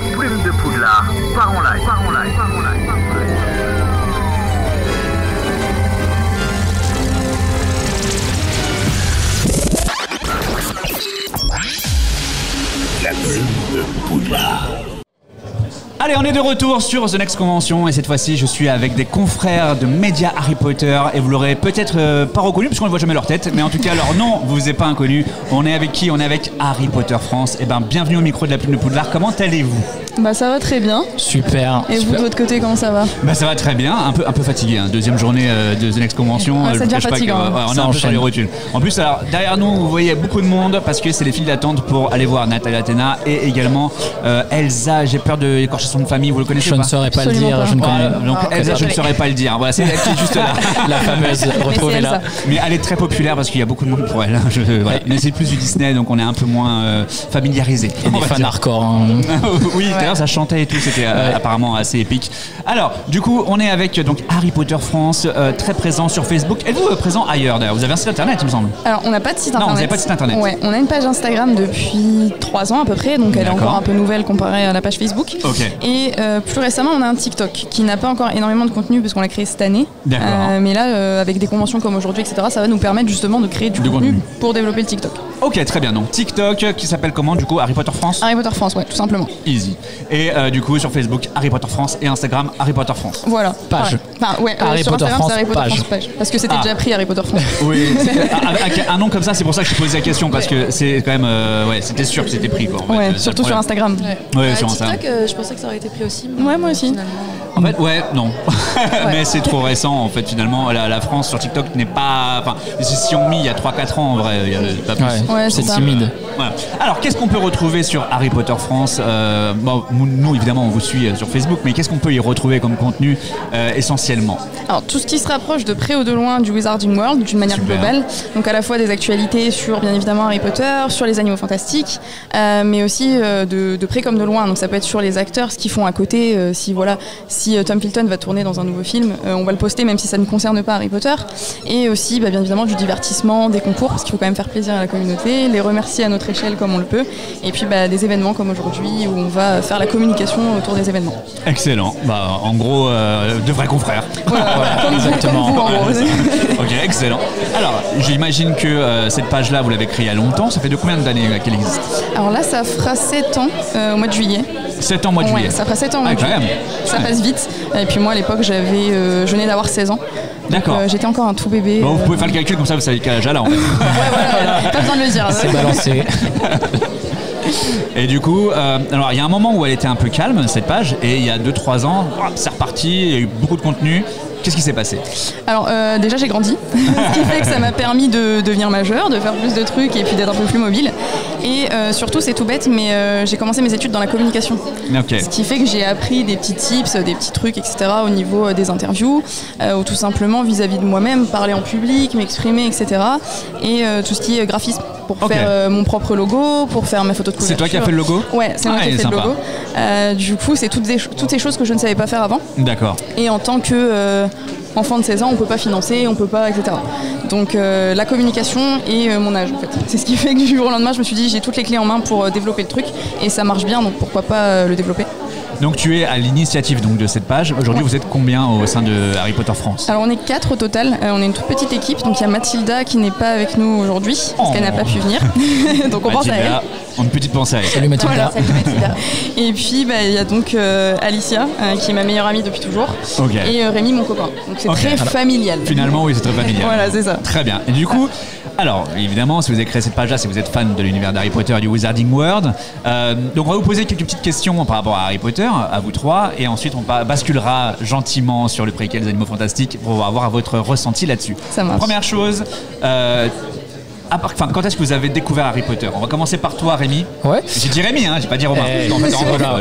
plume de Poudlard. Part en live. La plume de Poudlard. Allez, on est de retour sur The Next Convention et cette fois-ci, je suis avec des confrères de médias Harry Potter et vous l'aurez peut-être pas reconnu parce qu'on ne voit jamais leur tête, mais en tout cas leur nom vous est pas inconnu. On est avec qui? On est avec Harry Potter France. Et ben, bienvenue au micro de la plume de Poudlard. Comment allez-vous? Bah ça va très bien. Super. Et vous de votre côté, comment ça va? Bah ça va très bien, un peu fatigué, hein. Deuxième journée de The Next Convention. Ça devient fatigant. On est un peu sur les rotules. En plus, alors derrière nous, vous voyez beaucoup de monde parce que c'est les files d'attente pour aller voir Natalia Athéna et également Elsa. J'ai peur de écorcher son nom de famille, vous le connaissez? Je ne saurais pas le dire, je ne connais pas. Donc Elsa, je ne saurais pas le dire. Voilà, c'est elle qui est juste là. La fameuse, retrouvez-la. Mais elle est très populaire parce qu'il y a beaucoup de monde pour elle. Voilà. Mais c'est plus du Disney, donc on est un peu moins familiarisé. Et des fans hardcore. Hein. Oui, d'ailleurs ça chantait et tout, c'était apparemment assez épique. Alors, du coup, on est avec donc Harry Potter France, très présent sur Facebook. Êtes-vous présent ailleurs d'ailleurs? Vous avez un site internet, il me semble? Alors, on n'a pas de site internet. Non, vous n'avez pas de site internet. Ouais, on a une page Instagram depuis 3 ans à peu près, donc elle est encore un peu nouvelle comparée à la page Facebook. Okay. Et plus récemment, on a un TikTok qui n'a pas encore énormément de contenu parce qu'on l'a créé cette année. Mais là, avec des conventions comme aujourd'hui, etc., ça va nous permettre justement de créer du contenu pour développer le TikTok. Ok, très bien. Donc TikTok qui s'appelle comment du coup? Harry Potter France? Harry Potter France, ouais, tout simplement. Easy. Et du coup sur Facebook Harry Potter France et Instagram Harry Potter France. Voilà. Page. Enfin, ouais, Harry sur Potter Instagram, France, c'est Harry Potter France page. Parce que c'était déjà pris Harry Potter France. Oui. Avec un nom comme ça, c'est pour ça que je posais la question parce que c'est quand même, c'était sûr que c'était pris quoi. En fait, surtout sur Instagram. Ouais, sur Instagram. TikTok, je pensais que ça aurait été pris aussi. Ouais, moi aussi. En fait, non. Mais c'est trop récent en fait finalement. La France sur TikTok n'est pas. Enfin, ils s'y ont mis il y a 3-4 ans en vrai. Il y a pas plus. Ouais, c'est timide. Voilà. Alors, qu'est-ce qu'on peut retrouver sur Harry Potter France? Bon, nous, évidemment, on vous suit sur Facebook, mais qu'est-ce qu'on peut y retrouver comme contenu essentiellement? Alors, tout ce qui se rapproche de près ou de loin du Wizarding World, d'une manière globale. Donc, à la fois des actualités sur, bien évidemment, Harry Potter, sur les animaux fantastiques, mais aussi de près comme de loin. Donc, ça peut être sur les acteurs, ce qu'ils font à côté. Si Tom Felton va tourner dans un nouveau film, on va le poster, même si ça ne concerne pas Harry Potter. Et aussi, bien évidemment, du divertissement, des concours, parce qu'il faut quand même faire plaisir à la communauté, les remercier à notre échelle comme on le peut, et puis des événements comme aujourd'hui où on va faire la communication autour des événements. Excellent. En gros, de vrais confrères. Voilà, exactement. Comme vous, en gros. Ok, excellent. Alors, j'imagine que cette page-là, vous l'avez créée il y a longtemps. Ça fait de combien d'années qu'elle existe? Alors là, ça fera 7 ans au mois de juillet. 7 ans au mois de juillet. Ça fera 7 ans au mois de juillet. Ça passe vite. Et puis moi, à l'époque, je venais d'avoir 16 ans. D'accord. J'étais encore un tout bébé. Bon, vous pouvez faire le calcul comme ça, vous savez quel âge elle a en fait. Voilà. Pas besoin de le dire. C'est balancé. Et du coup, alors il y a un moment où elle était un peu calme cette page, et il y a 2-3 ans, c'est reparti, il y a eu beaucoup de contenu. Qu'est-ce qui s'est passé? Alors déjà j'ai grandi, ce qui fait que ça m'a permis de devenir majeure, de faire plus de trucs et puis d'être un peu plus mobile. Et surtout c'est tout bête, mais j'ai commencé mes études dans la communication. Okay. Ce qui fait que j'ai appris des petits tips, des petits trucs, etc. au niveau des interviews, ou tout simplement vis-à-vis de moi-même, parler en public, m'exprimer, etc. Et tout ce qui est graphisme, pour faire mon propre logo, pour faire ma photo de couverture. C'est toi qui as fait le logo? Ouais, c'est moi qui ai fait le logo. Du coup c'est toutes ces choses que je ne savais pas faire avant. D'accord. Et en tant que enfant de 16 ans, on peut pas financer, on peut pas, etc. Donc la communication et mon âge en fait. C'est ce qui fait que du jour au lendemain, je me suis dit j'ai toutes les clés en main pour développer le truc et ça marche bien, donc pourquoi pas le développer. Donc tu es à l'initiative donc de cette page. Aujourd'hui, vous êtes combien au sein de Harry Potter France? Alors on est 4 au total. On est une toute petite équipe. Donc il y a Mathilda qui n'est pas avec nous aujourd'hui parce qu'elle n'a pas pu venir. Donc on pense à elle. Une petite pensée à elle. Salut Mathilda. Voilà, salut Mathilda. Et puis il y a donc Alicia qui est ma meilleure amie depuis toujours. Okay. Et Rémi mon copain. Donc c'est très familial. Finalement oui, c'est très familial. Voilà, c'est ça. Très bien. Et du coup, alors évidemment, si vous avez créé cette page-là, si vous êtes fan de l'univers d'Harry Potter et du Wizarding World, donc on va vous poser quelques petites questions par rapport à Harry Potter, à vous trois, et ensuite on basculera gentiment sur le préquel des animaux fantastiques pour avoir votre ressenti là-dessus. Ça marche. Première chose, quand est-ce que vous avez découvert Harry Potter? On va commencer par toi, Rémi. Ouais. J'ai dit Rémi, hein, j'ai pas dit Romain.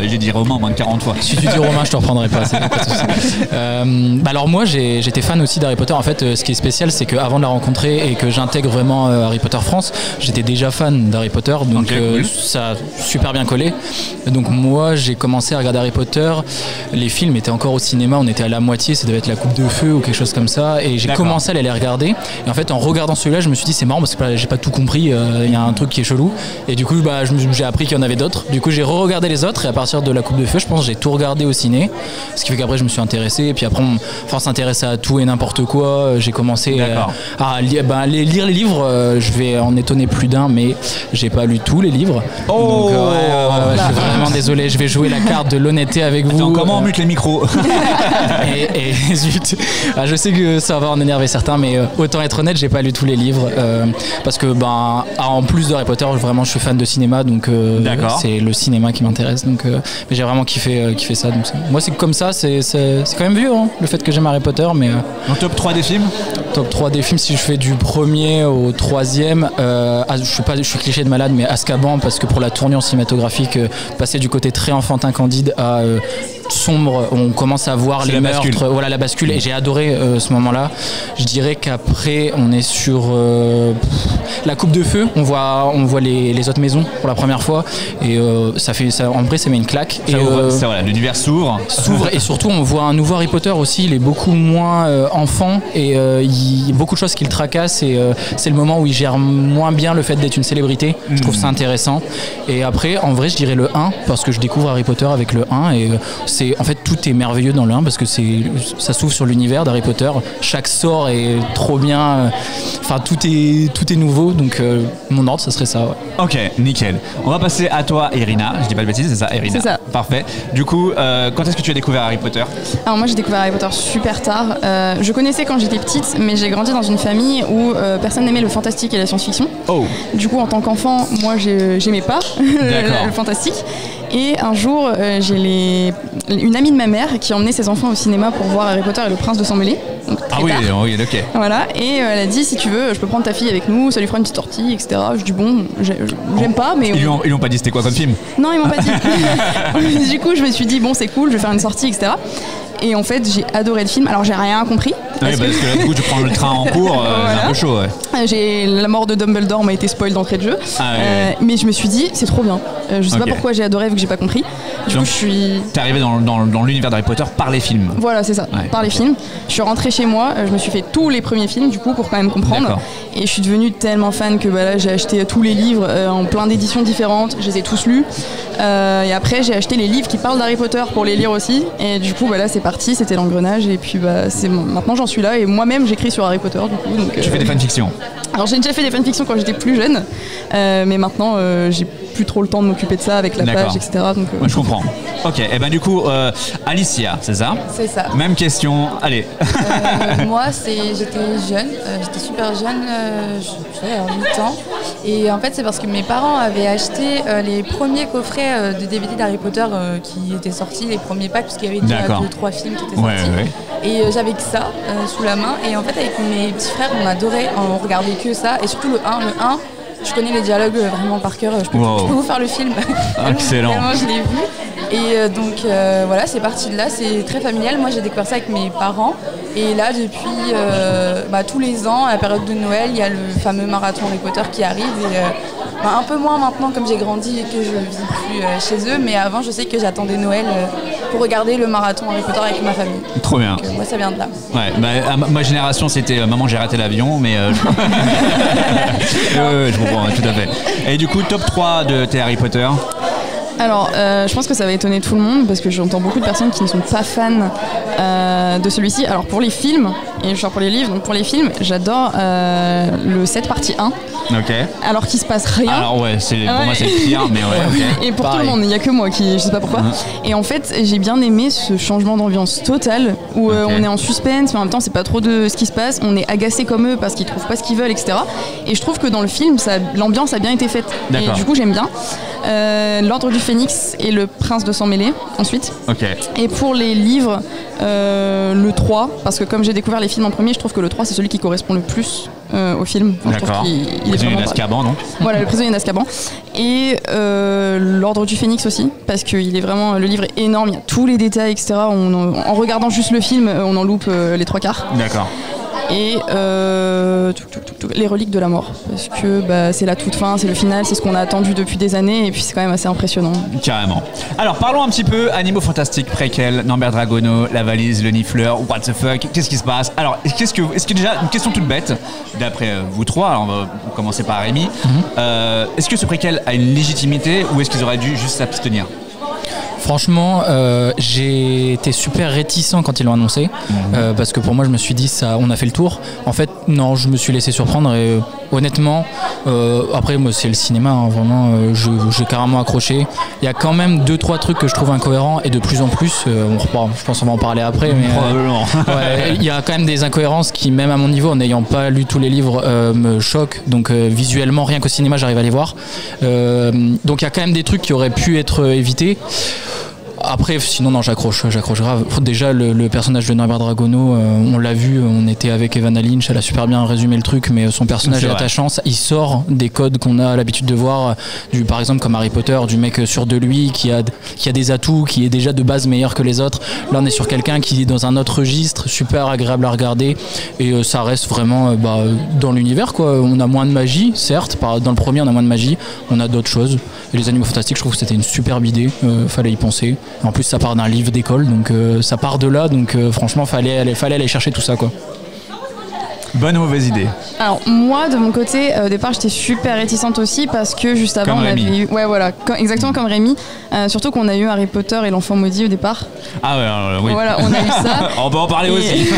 J'ai dit Romain moins de 40 fois. Si tu dis Romain, je te reprendrai pas. Pas de souci. Alors moi, j'étais fan aussi d'Harry Potter. En fait, ce qui est spécial, c'est qu'avant de la rencontrer et que j'intègre vraiment Harry Potter France, j'étais déjà fan d'Harry Potter, donc cool. Ça a super bien collé. Donc moi, j'ai commencé à regarder Harry Potter. Les films étaient encore au cinéma, on était à la moitié, ça devait être La Coupe de Feu ou quelque chose comme ça, et j'ai commencé à les regarder. Et en fait, en regardant celui-là, je me suis dit c'est marrant parce que j'ai pas tout compris, il y a un truc qui est chelou. Et du coup, bah, j'ai appris qu'il y en avait d'autres. Du coup, j'ai re-regardé les autres et à partir de La Coupe de Feu, je pense que j'ai tout regardé au ciné. Ce qui fait qu'après, je me suis intéressé. Et puis après, on s'intéresser à tout et n'importe quoi. J'ai commencé à lire les livres. Je vais en étonner plus d'un, mais j'ai pas lu tous les livres. Oh, donc, je suis vraiment désolé. Je vais jouer la carte de l'honnêteté avec vous. Attends, comment on mute les micros? et zut, je sais que ça va en énerver certains, mais autant être honnête, j'ai pas lu tous les livres parce que en plus de Harry Potter, vraiment je suis fan de cinéma, donc c'est le cinéma qui m'intéresse, donc mais j'ai vraiment kiffé ça. Donc moi c'est comme ça, c'est quand même vieux le fait que j'aime Harry Potter, mais donc top 3 des films. Top 3 des films, si je fais du premier au troisième, je suis cliché de malade, mais Azkaban, parce que pour la tournure cinématographique, passer du côté très enfantin candide à sombre, on commence à voir les meurtres, la bascule, et j'ai adoré ce moment-là. Je dirais qu'après on est sur La Coupe de Feu, on voit les autres maisons pour la première fois, et en vrai ça met une claque. L'univers s'ouvre et surtout on voit un nouveau Harry Potter aussi, il est beaucoup moins enfant, et il y a beaucoup de choses qui le tracassent, et c'est le moment où il gère moins bien le fait d'être une célébrité. Je trouve ça intéressant. Et après en vrai je dirais le 1, parce que je découvre Harry Potter avec le 1, et en fait tout est merveilleux dans le 1 parce que ça s'ouvre sur l'univers d'Harry Potter. Chaque sort est trop bien. Enfin tout est nouveau. Donc mon ordre ça serait ça. Ouais. Ok, nickel. On va passer à toi, Irina. Je dis pas de bêtises, c'est ça, Irina. C'est ça. Parfait. Du coup, quand est-ce que tu as découvert Harry Potter? Alors moi j'ai découvert Harry Potter super tard. Je connaissais quand j'étais petite, mais j'ai grandi dans une famille où personne n'aimait le fantastique et la science-fiction. Oh. Du coup en tant qu'enfant, moi j'aimais pas le fantastique. Et un jour, j'ai une amie de ma mère qui a emmené ses enfants au cinéma pour voir Harry Potter et le Prince de Sang-Mêlé. Oui, ok. Voilà, et elle a dit, si tu veux, je peux prendre ta fille avec nous, ça lui fera une petite sortie, etc. Je dis bon, j'aime pas, mais... Ils lui ont pas dit c'était quoi comme film? Non, ils m'ont pas dit. Du coup, je me suis dit, bon, c'est cool, je vais faire une sortie, etc. Et en fait, j'ai adoré le film. Alors, j'ai rien compris. Parce que là, du coup, tu prends le train en cours, c'est un peu chaud, ouais. La mort de Dumbledore m'a été spoil d'entrée de jeu. Mais je me suis dit, c'est trop bien. Je sais pas pourquoi j'ai adoré vu que j'ai pas compris. Du coup, T'es arrivé dans l'univers d'Harry Potter par les films. Voilà, c'est ça, par les films. Je suis rentrée chez moi, je me suis fait tous les premiers films, du coup, pour quand même comprendre. D'accord. Et je suis devenue tellement fan que là, j'ai acheté tous les livres en plein d'éditions différentes. Je les ai tous lus. Et après, j'ai acheté les livres qui parlent d'Harry Potter pour les lire aussi. Et du coup, là, c'est parti, c'était l'engrenage. Et puis, maintenant, j'en suis là. Et moi-même, j'écris sur Harry Potter, du coup. Donc, tu fais des fanfictions? Alors, j'ai déjà fait des fanfictions quand j'étais plus jeune. Mais maintenant, j'ai plus trop le temps de m'occuper de ça avec la page, etc. Donc, je comprends. Ok, et ben du coup, Alicia, c'est ça? C'est ça. Même question, allez. Moi, j'étais jeune, j'étais super jeune, j'avais 8 ans. Et en fait, c'est parce que mes parents avaient acheté les premiers coffrets de DVD d'Harry Potter qui étaient sortis, les premiers packs, parce qu'il y avait déjà 2-3 films qui étaient sortis. Ouais. Et j'avais que ça sous la main. Et en fait, avec mes petits frères, on adorait, on regardait que ça. Et surtout le 1. Le 1, je connais les dialogues vraiment par cœur. Je peux vous faire le film. Excellent. Tellement je l'ai vu. Et donc voilà, c'est parti de là, c'est très familial. Moi j'ai découvert ça avec mes parents. Et là depuis tous les ans, à la période de Noël, il y a le fameux marathon Harry Potter qui arrive. Et un peu moins maintenant comme j'ai grandi et que je ne vis plus chez eux. Mais avant je sais que j'attendais Noël pour regarder le marathon Harry Potter avec ma famille. Trop bien. Donc, moi ça vient de là. Ouais, à ma génération c'était maman j'ai raté l'avion, mais je comprends tout à fait. Et du coup top 3 de tes Harry Potter? Alors, je pense que ça va étonner tout le monde parce que j'entends beaucoup de personnes qui ne sont pas fans de celui-ci. Alors, pour les films, et genre pour les livres, donc pour les films, j'adore le 7 partie 1. Ok. Alors qu'il se passe rien. Alors, pour moi, c'est le pire, mais ouais, ok. Et pour pareil. Tout le monde, il n'y a que moi qui, je sais pas pourquoi. Et en fait, j'ai bien aimé ce changement d'ambiance total où on est en suspense, mais en même temps, c'est pas trop de ce qui se passe. On est agacé comme eux parce qu'ils trouvent pas ce qu'ils veulent, etc. Et je trouve que dans le film, l'ambiance a bien été faite. D'accord. Et du coup, j'aime bien. L'Ordre du Phénix et le Prince de Sang-Mêlé ensuite. Ok. Et pour les livres, le 3, parce que comme j'ai découvert les films en premier, je trouve que le 3 c'est celui qui correspond le plus au film. D'accord. Le prisonnier d'Azkaban donc. Voilà, le prisonnier d'Azkaban. Et l'Ordre du Phénix aussi, parce que le livre est énorme, il y a tous les détails, etc. En regardant juste le film, on en loupe les 3 quarts. D'accord. et les reliques de la mort, parce que c'est la toute fin, c'est le final, c'est ce qu'on a attendu depuis des années, et puis c'est quand même assez impressionnant. Carrément. Alors parlons un petit peu Animaux Fantastiques, préquel, Norbert Dragono, la valise, le nifleur, what the fuck, qu'est-ce qui se passe? Alors est-ce que déjà, une question toute bête, d'après vous trois, alors on va commencer par Rémi, est-ce que ce préquel a une légitimité ou est-ce qu'ils auraient dû juste s'abstenir? Franchement, j'ai été super réticent quand ils l'ont annoncé, parce que pour moi je me suis dit on a fait le tour. En fait non, je me suis laissé surprendre et honnêtement, après moi c'est le cinéma, hein, vraiment j'ai carrément accroché. Il y a quand même 2-3 trucs que je trouve incohérents et de plus en plus, je pense qu'on va en parler après, mais probablement. Il y a quand même des incohérences qui, même à mon niveau, en n'ayant pas lu tous les livres, me choquent. Donc visuellement, rien qu'au cinéma j'arrive à les voir. Donc il y a quand même des trucs qui auraient pu être évités. Après, sinon, non, j'accroche grave. Déjà, le personnage de Norbert Dragono, on l'a vu, on était avec Evanna Lynch, elle a super bien résumé le truc, mais son personnage est attachant. Il sort des codes qu'on a l'habitude de voir, par exemple, comme Harry Potter, du mec sûr de lui, qui a des atouts, qui est déjà de base meilleur que les autres. Là, on est sur quelqu'un qui est dans un autre registre, super agréable à regarder, et ça reste vraiment dans l'univers, quoi. On a moins de magie, certes, dans le premier, on a moins de magie, on a d'autres choses. Et les Animaux Fantastiques, je trouve que c'était une superbe idée, fallait y penser. En plus, ça part d'un livre d'école, donc ça part de là, donc franchement, fallait aller chercher tout ça, quoi. Bonne ou mauvaise idée? Alors moi de mon côté au départ j'étais super réticente aussi parce que juste avant comme on Rémi. avait eu exactement comme Rémi, surtout qu'on a eu Harry Potter et l'enfant maudit au départ. Ah ouais, alors, oui. Voilà, on a eu ça. On peut en parler aussi.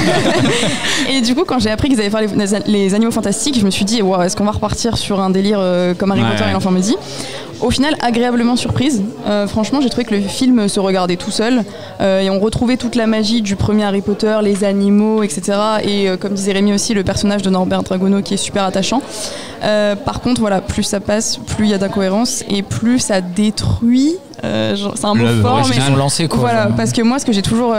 Et du coup quand j'ai appris qu'ils avaient fait les Animaux Fantastiques, je me suis dit wow, est-ce qu'on va repartir sur un délire comme Harry Potter et l'enfant maudit? Au final, agréablement surprise. Franchement, j'ai trouvé que le film se regardait tout seul et on retrouvait toute la magie du premier Harry Potter, les animaux, etc. Et comme disait Rémi aussi, le personnage de Norbert Dragono qui est super attachant. Par contre, voilà, plus ça passe, plus il y a d'incohérences et plus ça détruit. C'est un mot fort, mais ils sont lancés, quoi. Voilà, parce que moi, ce que j'ai toujours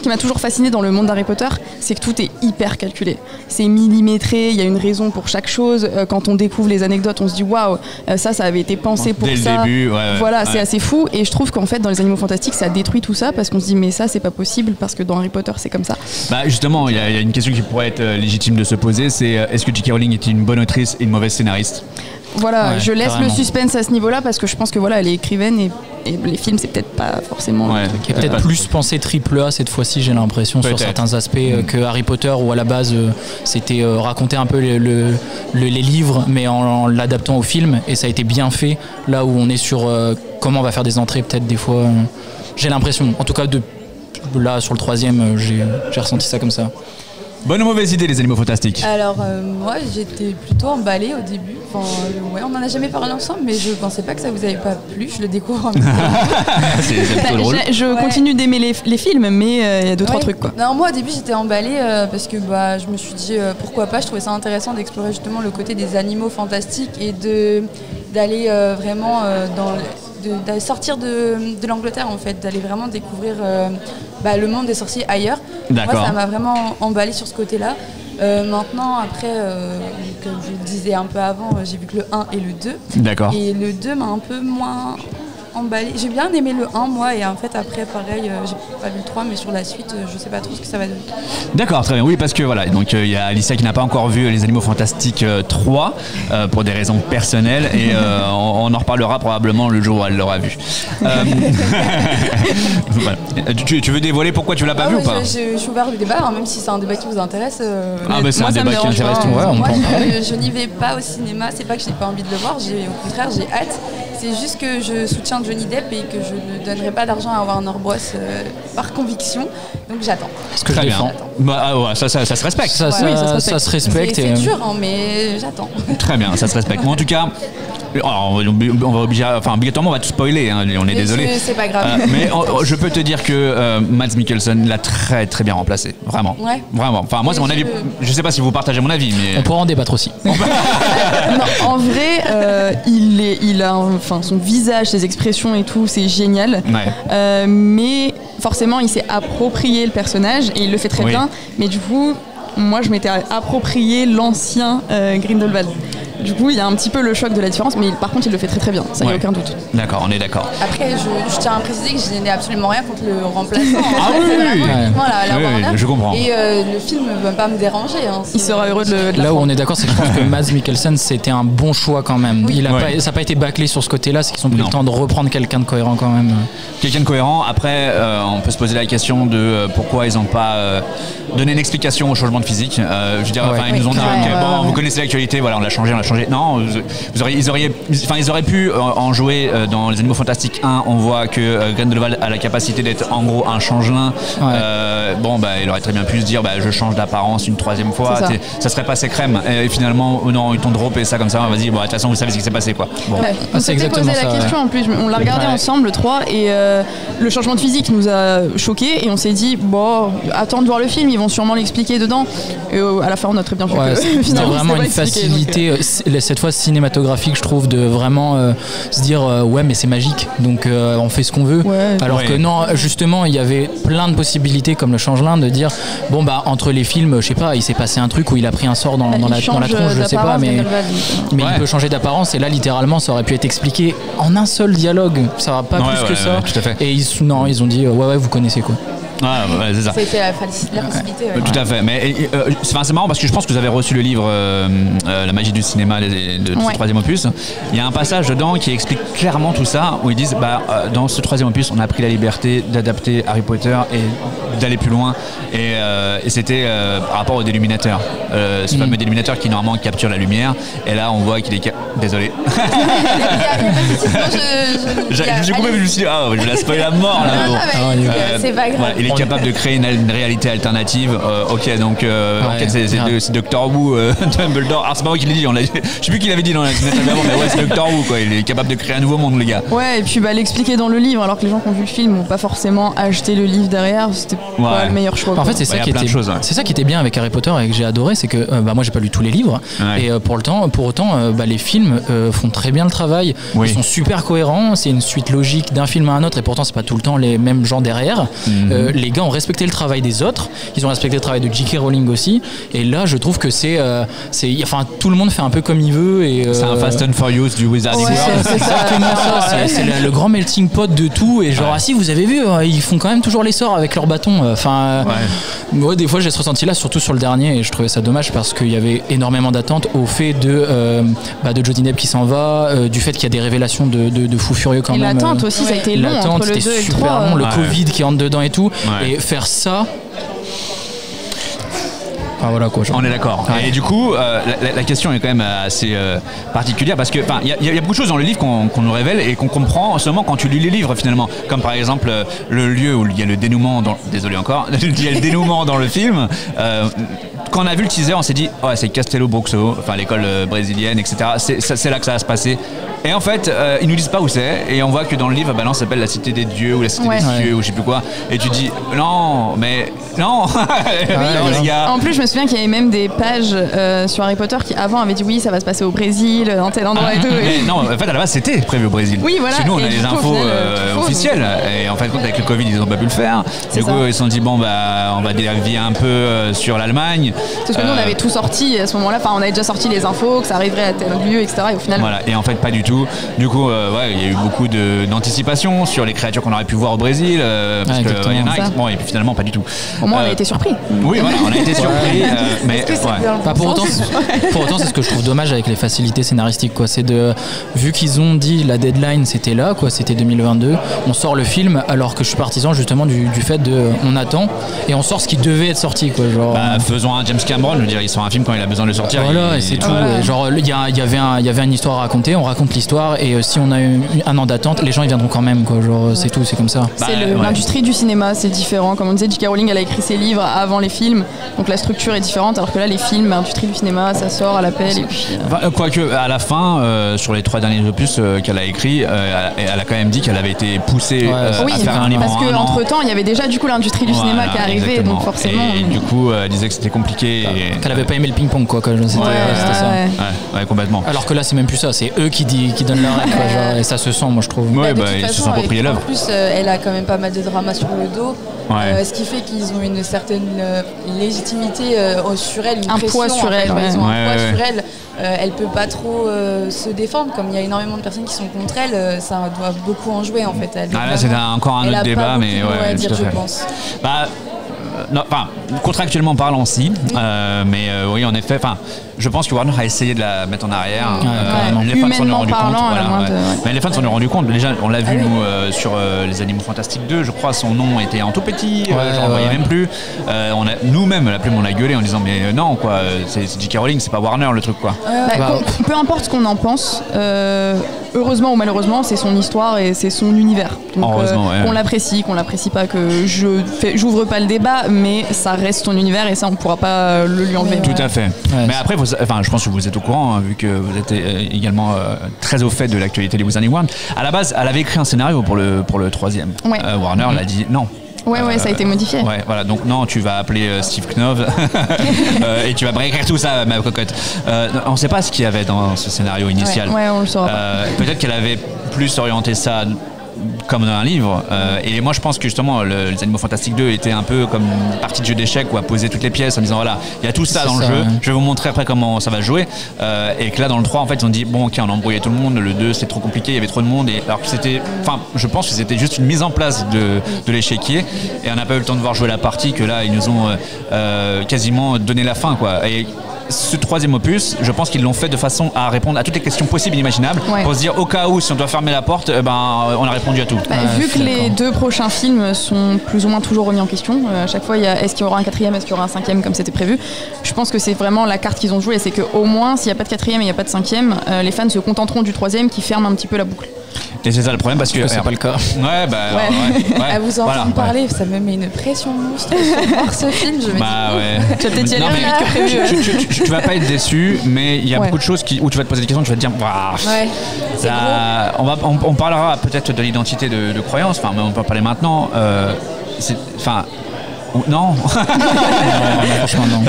qui m'a toujours fasciné dans le monde d'Harry Potter, c'est que tout est hyper calculé. C'est millimétré, il y a une raison pour chaque chose. Quand on découvre les anecdotes, on se dit waouh, ça avait été pensé pour dès ça. Le début, voilà, c'est assez fou. Et je trouve qu'en fait, dans les Animaux Fantastiques, ça détruit tout ça parce qu'on se dit mais ça, c'est pas possible parce que dans Harry Potter, c'est comme ça. Justement, il y a une question qui pourrait être légitime de se poser, c'est est-ce que J.K. Rowling est une bonne autrice et une mauvaise scénariste? Voilà, Ouais, je laisse carrément. le suspense à ce niveau-là parce que je pense que voilà, elle est écrivaine et les films, c'est peut-être pas forcément le truc. Qui est peut-être plus pensé AAA cette fois-ci, j'ai l'impression, sur certains aspects que Harry Potter, où à la base c'était raconter un peu les livres, mais en l'adaptant au film, et ça a été bien fait. Là où on est sur comment on va faire des entrées, peut-être des fois, j'ai l'impression. En tout cas, là sur le troisième, j'ai ressenti ça comme ça. Bonne ou mauvaise idée, les Animaux Fantastiques? Alors moi j'étais plutôt emballée au début. Enfin, on n'en a jamais parlé ensemble, mais je pensais pas que ça vous avait pas plu. Je le découvre en même temps. c'est plutôt drôle. Je continue d'aimer les films, mais il y a 2-3 trucs quoi. Non, moi au début j'étais emballée parce que je me suis dit pourquoi pas. Je trouvais ça intéressant d'explorer justement le côté des animaux fantastiques et d'aller vraiment d'aller sortir de l'Angleterre en fait, d'aller vraiment découvrir le monde des sorciers ailleurs. D'accord. Moi ça m'a vraiment emballée sur ce côté-là. Maintenant après, comme je le disais un peu avant, j'ai vu que le 1 et le 2. D'accord. Et le 2 m'a un peu moins emballé. J'ai bien aimé le 1 moi et en fait après pareil, j'ai pas vu le 3 mais sur la suite je sais pas trop ce que ça va donner. D'accord, très bien. Oui, parce que voilà, donc il y a Alicia qui n'a pas encore vu Les Animaux Fantastiques 3 pour des raisons personnelles et on en reparlera probablement le jour où elle l'aura vu. Voilà. Tu veux dévoiler pourquoi tu l'as pas vu ou pas? Je suis ouvert au débat, même si c'est un débat qui vous intéresse. C'est un débat qui intéresse tout. Ouais, moi, je n'y vais pas au cinéma, c'est pas que je n'ai pas envie de le voir, au contraire j'ai hâte. C'est juste que je soutiens Johnny Depp et que je ne donnerai pas d'argent à Warner Bros par conviction, donc j'attends. Ce que je défends. Ça se respecte. Ça se respecte. C'est dur, mais j'attends. Très bien, ça se respecte. Bon, en tout cas, alors, on va obligatoirement on va tout spoiler, hein, on est désolé. C'est pas grave. Mais je peux te dire que Mads Mikkelsen l'a très très bien remplacé, vraiment. Ouais. Vraiment. Enfin moi c'est mon avis. Je sais pas si vous partagez mon avis, mais On pourra en débattre aussi. Non, en vrai, il a son visage, ses expressions et tout, c'est génial. Ouais. Mais forcément, il s'est approprié le personnage et il le fait très bien. Mais du coup, moi, je m'étais approprié l'ancien Grindelwald. du coup, il y a un petit peu le choc de la différence, mais par contre, il le fait très très bien, ça y a aucun doute. D'accord, on est d'accord. Après, je tiens à préciser que je n'ai absolument rien contre le remplaçant. Ah oui, C'est vraiment oui. uniquement la Oui, Warner. je comprends. Et le film ne va pas me déranger. Hein, Il sera heureux de la Là où prendre. on est d'accord, c'est que je pense que Mads Mikkelsen c'était un bon choix quand même. Oui. Ça n'a pas été bâclé sur ce côté-là, c'est qu'ils ont pris Non. le temps de reprendre quelqu'un de cohérent quand même. Quelqu'un de cohérent. Après, on peut se poser la question de pourquoi ils n'ont pas donné une explication au changement de physique. Je veux dire, Ouais. ils nous ont dit, Ouais, ok, ouais, bon, ouais. vous connaissez l'actualité, voilà, on l'a changé. Non, ils auraient pu en jouer dans Les Animaux Fantastiques 1. On voit que Grindelwald a la capacité d'être en gros un changelin. Ouais. Il aurait très bien pu se dire, je change d'apparence une troisième fois. C'est ça. Ça serait passé crème. Et finalement, non, ils t'ont droppé ça comme ça. Vas-y, de toute façon, vous savez ce qui s'est passé, quoi. Bon. Ouais. Ah, On c'est s'était posé exactement la ça, question en plus, on l'a regardé Ouais. ensemble le 3 et le changement de physique nous a choqués et on s'est dit bon, attends de voir le film, ils vont sûrement l'expliquer dedans. Et à la fin on a très bien vu Ouais, que c'était finalement, vraiment c'était une pas expliqué, donc, facilité, cette fois cinématographique, je trouve, de vraiment se dire ouais, mais c'est magique, donc on fait ce qu'on veut. Ouais. Alors Ouais. que non, justement, il y avait plein de possibilités, comme le changelin, de dire bon, entre les films, je sais pas, il s'est passé un truc où il a pris un sort dans la tronche, je sais pas, mais Ouais. il peut changer d'apparence, et là, littéralement, ça aurait pu être expliqué en un seul dialogue, ça va pas Ouais, plus que ouais, ça. ouais, tout à fait. Et ils ont dit ouais, vous connaissez quoi. C'est ça. C'était la facilité. Ouais. Tout à fait. Mais c'est marrant parce que je pense que vous avez reçu le livre La magie du cinéma de ce Ouais. troisième opus. Il y a un passage dedans qui explique clairement tout ça, où ils disent dans ce troisième opus, on a pris la liberté d'adapter Harry Potter et d'aller plus loin. Et c'était par rapport au déluminateur. Ce fameux déluminateur qui normalement capture la lumière. Et là, on voit qu'il est. Désolé. Je me suis coupé, mais je me suis dit, je vais la spoiler à mort là. Bon. C'est pas grave. Voilà, il est capable de créer une réalité alternative. Ok, donc c'est Doctor Who, Dumbledore. Alors c'est pas moi qui l'ai dit, je sais plus qui l'avait dit dans la avant, mais ouais, c'est Doctor Who, quoi. Il est capable de créer un nouveau monde, le gars. Ouais, et puis l'expliquer dans le livre, alors que les gens qui ont vu le film n'ont pas forcément acheté le livre derrière, c'était pas le meilleur choix. En fait, quoi. c'est ça, il y a qui plein de était, choses, ouais. c'est ça qui était bien avec Harry Potter et que j'ai adoré, c'est que moi j'ai pas lu tous les livres, Ouais. et pour autant les films font très bien le travail. Oui. Ils sont super cohérents, c'est une suite logique d'un film à un autre, et pourtant c'est pas tout le temps les mêmes gens derrière. Les gars ont respecté le travail des autres, ils ont respecté le travail de J.K. Rowling aussi, et là je trouve que tout le monde fait un peu comme il veut, et C'est un Fast and Furious du Wizarding Ouais, World. c'est ça. exactement ça, c'est le grand melting pot de tout, et genre si vous avez vu, ils font quand même toujours les sorts avec leur bâton. Ouais, des fois j'ai ce ressenti là, surtout sur le dernier, et je trouvais ça dommage parce qu'il y avait énormément d'attentes au fait de Johnny Depp qui s'en va, du fait qu'il y a des révélations de fous furieux quand Et même. l'attente aussi, ça a été long L'attente, entre le c'était 2 et le super 3. long, le Ouais. Covid qui entre dedans et tout, Ouais. et faire ça. Voilà quoi. On est d'accord. Ouais. Et du coup, la question est quand même assez particulière parce que il y a beaucoup de choses dans le livre qu'on nous révèle et qu'on comprend seulement quand tu lis les livres finalement. Comme par exemple le lieu où il y a le dénouement. Désolé encore. Il y a le dénouement dans le film. Quand on a vu le teaser, on s'est dit c'est Castelo Bruxo, enfin l'école brésilienne, etc. C'est là que ça va se passer. Et en fait, ils nous disent pas où c'est. Et on voit que dans le livre, ça s'appelle la cité des dieux ou la cité Ouais. des cieux ou je sais plus quoi. Et tu dis non, mais non, non les gars. En plus, je me souviens qu'il y avait même des pages sur Harry Potter qui avant avaient dit oui, ça va se passer au Brésil, dans tel endroit et tout. Mais non, en fait, à la base, c'était prévu au Brésil. Oui, voilà. Parce que nous, on Et a du les coup, au infos final, tout faux, officielles. Et en fait, avec le Covid, ils n'ont pas pu le faire. C'est Du coup, ça. ils se sont dit, on va dévier un peu sur l'Allemagne. Parce que nous, on avait tout sorti à ce moment-là. Enfin, on avait déjà sorti les infos, que ça arriverait à tel lieu, etc. Et au final, Voilà, et en fait, pas du tout. Du coup, il y a eu beaucoup d'anticipation sur les créatures qu'on aurait pu voir au Brésil. Parce que exactement. il y en a, Ça. et puis finalement, pas du tout. au moins, on a été surpris. Oui, voilà, on a été surpris. Mais Est-ce que c'est ouais. dans le Pas bon pour autant, sens pour autant, c'est ce que je trouve dommage avec les facilités scénaristiques, quoi. C'est vu qu'ils ont dit la deadline c'était là, quoi, c'était 2022, on sort le film, alors que je suis partisan justement du fait on attend et on sort ce qui devait être sorti, quoi. Genre, Faisons un James Cameron, je veux dire, il sort un film quand il a besoin de le sortir. voilà, et c'est tout. Voilà. Et genre, il y avait une histoire à raconter, on raconte l'histoire, et si on a un an d'attente, les gens ils viendront quand même, quoi. Genre, c'est tout, c'est comme ça. C'est ouais. l'industrie du cinéma, c'est différent. Comme on disait, J.K. Rowling, elle a écrit ses livres avant les films, donc la structure est différente. Alors que là, les films, l'industrie du cinéma, ça sort à l'appel et puis. Quoique, à la fin, sur les 3 derniers opus qu'elle a écrits, elle a quand même dit qu'elle avait été poussée Oui, à faire un livre parce en un an. qu'entre temps, il y avait déjà du coup l'industrie du cinéma qui est arrivée, exactement. donc forcément. Et du coup, elle disait que c'était compliqué compliqué. Qu'elle avait pas aimé le ping-pong, quoi. C'était ça. Ouais, complètement. Alors que là, c'est même plus ça. C'est eux qui donnent leur règle, quoi, genre, et ça se sent, moi, je trouve. Ouais, de toute ils se façon, sont appropriés l'œuvre. En plus, elle a quand même pas mal de drama sur le dos. Ouais. Ce qui fait qu'ils ont une certaine légitimité sur elle, Un poids sur elle. Ils ont un Ouais, poids ouais. sur elle. Elle peut pas trop se défendre. Comme il y a énormément de personnes qui sont contre elle, ça doit beaucoup en jouer en fait. Là, c'est encore un autre débat, mais ouais, dire, tout à fait. je pense. Non, enfin, contractuellement parlant, si. Mais oui, en effet, je pense que Warner a essayé de la mettre en arrière. Les fans s'en sont rendus compte. Mais les fans s'en sont rendus compte. Déjà, on l'a vu, nous, sur Les Animaux Fantastiques 2, je crois, son nom était en tout petit. J'en voyais même plus. Nous-mêmes, la plume, on a gueulé en disant, mais non, quoi, c'est J.K. Rowling, c'est pas Warner le truc, quoi. Peu importe ce qu'on en pense, heureusement ou malheureusement, c'est son histoire et c'est son univers. Donc, qu'on l'apprécie pas, que j'ouvre pas le débat, mais ça reste son univers et ça, on pourra pas le lui enlever. Tout à fait. Mais après, je pense que vous êtes au courant, vu que vous êtes également très au fait de l'actualité des Wizarding World. À la base, elle avait écrit un scénario pour le troisième. Warner l'a dit non. Ça a été modifié. Voilà, donc non, tu vas appeler Steve Knov et tu vas réécrire tout ça, ma cocotte. On ne sait pas ce qu'il y avait dans ce scénario initial. On le saura pas. Peut-être qu'elle avait plus orienté ça comme dans un livre. Et moi, je pense que justement, Les Animaux Fantastiques 2 était un peu comme une partie de jeu d'échecs où à poser toutes les pièces en disant voilà, il y a tout ça dans le jeu, je vais vous montrer après comment ça va jouer. Et que là, dans le 3, en fait, ils ont dit bon, ok, on a embrouillé tout le monde, le 2, c'est trop compliqué, il y avait trop de monde. Alors que je pense que c'était juste une mise en place de l'échiquier. Et on n'a pas eu le temps de voir jouer la partie, que là, ils nous ont quasiment donné la fin, quoi. Et ce troisième opus, je pense qu'ils l'ont fait de façon à répondre à toutes les questions possibles et inimaginables, pour se dire au cas où si on doit fermer la porte, on a répondu à tout. Vu que les 2 prochains films sont plus ou moins toujours remis en question, à chaque fois est-ce qu'il y aura un 4e, est-ce qu'il y aura un 5e comme c'était prévu, je pense que c'est vraiment la carte qu'ils ont jouée, c'est qu'au moins s'il n'y a pas de 4e et il n'y a pas de 5e, les fans se contenteront du 3e qui ferme un petit peu la boucle. Et c'est ça le problème parce que c'est pas le cas. À vous entendre parler, ça me met une pression monstre sur voir ce film. Je me dis, tu vas peut-être y aller plus vite que prévu. Tu vas pas être déçu, mais il y a beaucoup de choses où tu vas te poser des questions, tu vas te dire, on parlera peut-être de l'identité de croyance, mais on peut en parler maintenant. Non. Franchement, non.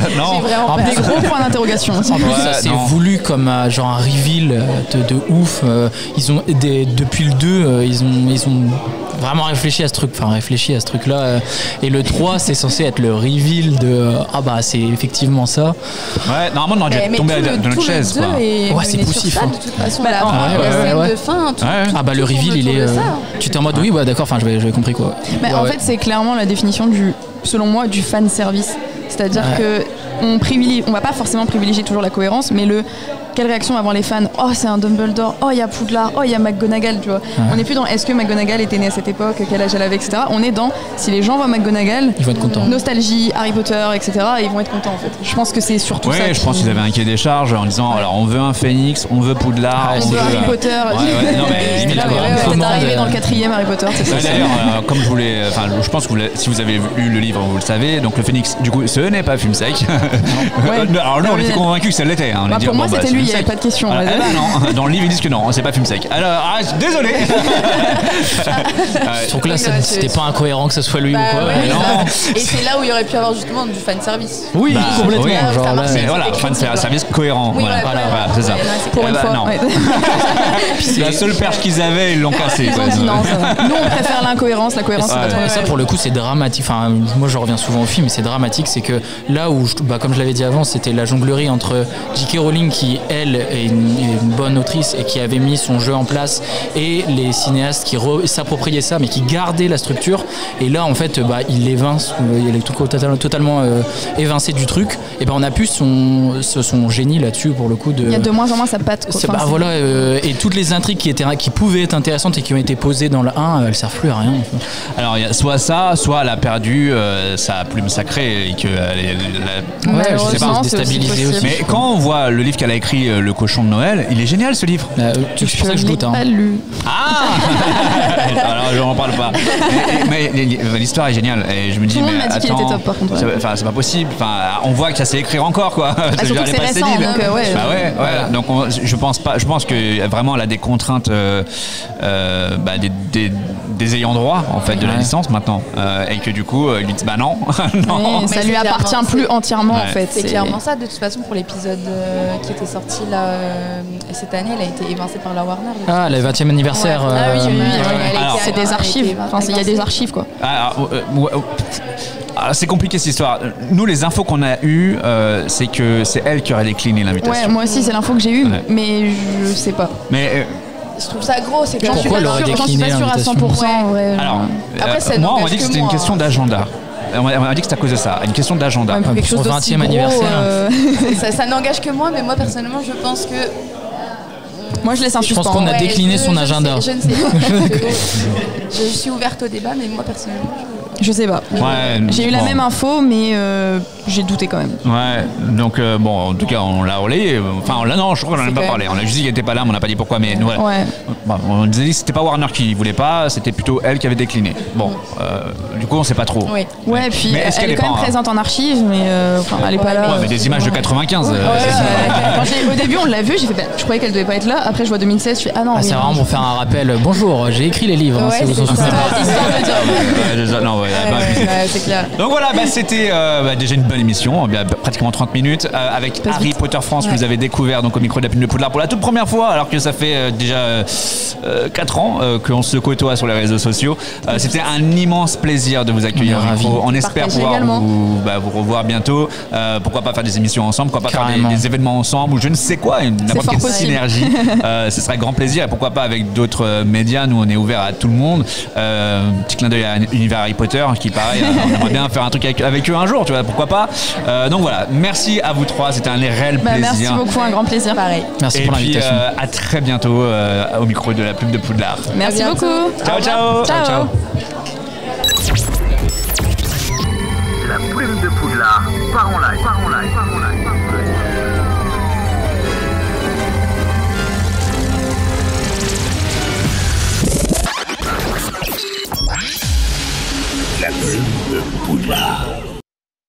Des gros points d'interrogation. En plus, ça c'est voulu comme genre un reveal de ouf. Ils ont depuis le 2, ils ont vraiment réfléchi à ce truc-là. Et le 3, c'est censé être le reveal de c'est effectivement ça. Ouais, normalement, on aurait dû tomber de notre chaise. C'est poussif. De toute façon, la scène de fin. Le reveal, il est. Tu t'es en mode oui, d'accord. Enfin, j'avais compris quoi. Mais en fait, c'est clairement la définition selon moi, du fan service. C'est-à-dire que on va pas forcément privilégier toujours la cohérence, mais quelle réaction avant les fans, oh c'est un Dumbledore, oh il y a Poudlard, oh il y a McGonagall, tu vois. On n'est plus dans est-ce que McGonagall était née à cette époque, quel âge elle avait, etc. On est dans si les gens voient McGonagall, ils vont être contents. Nostalgie, Harry Potter, etc. Et ils vont être contents en fait. Je pense que c'est surtout ça. Je pense qu'ils avaient un cahier des charges en disant alors on veut un Phénix, on veut Poudlard, on veut Harry Potter. Non mais c'est arrivé dans le 4e Harry Potter. C'est ça. D'ailleurs, comme je pense que si vous avez lu le livre, vous le savez. Donc le Phénix, du coup, ce n'est pas fume sec. Alors nous, on était convaincus que ça l'était. Pour moi, c'était lui, il n'y avait pas de question. Non, dans le livre, ils disent que non, c'est pas fume sec. Alors, désolé. Donc là, c'était pas incohérent que ce soit lui ou quoi. Non. Et c'est là où il y aurait pu avoir justement du fan service. Oui, complètement. Fan service cohérent. Voilà, c'est ça. Pour une fois. La seule perche qu'ils avaient, ils l'ont cassée. Ils ont dit non, ça va. Nous, on préfère l'incohérence. La cohérence, c'est pas trop. Ça, pour le coup, c'est dramatique. Enfin, moi, je reviens souvent au film, mais c'est dramatique. C'est que là où, comme je l'avais dit avant, c'était la jonglerie entre J.K. Rowling qui, elle, est une bonne autrice et qui avait mis son jeu en place, et les cinéastes qui s'appropriaient ça, mais qui gardaient la structure. Et là, en fait, il évince, il est totalement évincé du truc. Et on a pu son génie là-dessus, pour le coup. Il y a de moins en moins sa patte. Et toutes les intrigues qui pouvaient être intéressantes et qui ont été posées dans le 1, elles servent plus à rien. Alors, il y a soit ça, soit elle a perdu sa plume sacrée et qu'elle je sais pas, déstabilisée aussi. Mais quand on voit le livre qu'elle a écrit, Le Cochon de Noël, il est génial ce livre. C'est pour ça que je doute. Pas lu. Alors je n'en parle pas. Mais l'histoire est géniale et je me dis tout le monde m'a dit qu'il était top par contre. C'est pas possible. On voit que ça s'est écrire encore quoi. Surtout que c'est récent. Donc je pense que vraiment elle a des contraintes des ayants droit en fait de la licence maintenant et que du coup fait, bah non. non. Oui, ça Mais lui c'est appartient clairement- plus entièrement en fait. C'est clairement ça, de toute façon, pour l'épisode qui était sorti là, cette année, elle a été évincée par la Warner. Ah, le 20e anniversaire. Ouais. Ah oui, oui, elle a Alors, été- C'est des elle a archives. été Enfin, il y a des archives quoi. C'est compliqué cette histoire. Nous, les infos qu'on a eues, c'est que c'est elle qui aurait décliné l'invitation. Ouais, moi aussi c'est l'info que j'ai eue, Ouais. mais je sais pas. Mais Je trouve ça gros, c'est que J'en suis Pourquoi pas elle aurait sûre, j'en suis décliné pas sûre à 100%. l'invitation Ouais. alors, Après, ça moi, on m'a n'engage dit que que c'était une moi, question hein. d'agenda. On m'a dit que c'était à cause de ça, une question d'agenda. Ouais, pour quelque chose Pour d'aussi 20e gros, anniversaire. ça n'engage que moi, mais moi personnellement, je pense que. Moi je laisse un Je pense suspens. qu'on a décliné son je agenda. Je ne sais pas. Je suis ouverte au débat, mais moi personnellement, Je sais pas. Ouais, J'ai eu la bon. même info, mais j'ai douté quand même. Ouais, donc bon, en tout cas, on l'a relayé. Enfin, là, non, je crois qu'on n'en a C'est pas quand parlé. On a juste dit qu'elle n'était pas là, mais on n'a pas dit pourquoi. Mais nous, ouais. Ouais. Bon, on disait que c'était pas Warner qui voulait pas, c'était plutôt elle qui avait décliné. Bon, du coup, on sait pas trop. oui. Ouais, puis Mais est-ce elle qu'elle est est quand même pas- présente en archive, mais enfin, elle est pas Ouais, là. Ouais, mais des images de 95. Au début, on l'a vu, j'ai fait, bah, je croyais qu'elle devait pas être là. Après, je vois 2016, je fais, ah non. Ah, oui, c'est non. vraiment pour faire un rappel. Bonjour, j'ai écrit les livres. Ouais, si vous c'est en souvenez ça. pas. Histoire de dire. Non, ouais, elle a pas abusé. Ouais, c'est clair. Donc voilà, c'était déjà une bonne émission, pratiquement 30 minutes, avec Harry Potter France que vous avez découvert donc, au micro de la Plume de Poudlard pour la toute première fois, alors que ça fait déjà 4 ans qu'on se côtoie sur les réseaux sociaux. C'était un immense plaisir de vous accueillir On est au micro. ravis. On espère Partagez pouvoir également. vous revoir bientôt. Pourquoi pas faire des émissions ensemble, pourquoi pas Carrément. faire des événements ensemble ou je ne sais quoi, n'importe fort quelle possible. synergie. Ce serait grand plaisir et pourquoi pas avec d'autres médias. Nous, on est ouvert à tout le monde. Petit clin d'œil à l'univers Harry Potter qui, pareil, on aimerait bien faire un truc avec eux un jour, tu vois, pourquoi pas. Donc voilà, merci à vous trois, c'était un réel Bah, plaisir. merci beaucoup, un grand plaisir. Pareil. Merci Et pour puis l'invitation. à très bientôt au micro de la Plume de Poudlard. Merci À bientôt. beaucoup. Ciao, ciao. Ciao. La Plume de Poudlard. Part en live.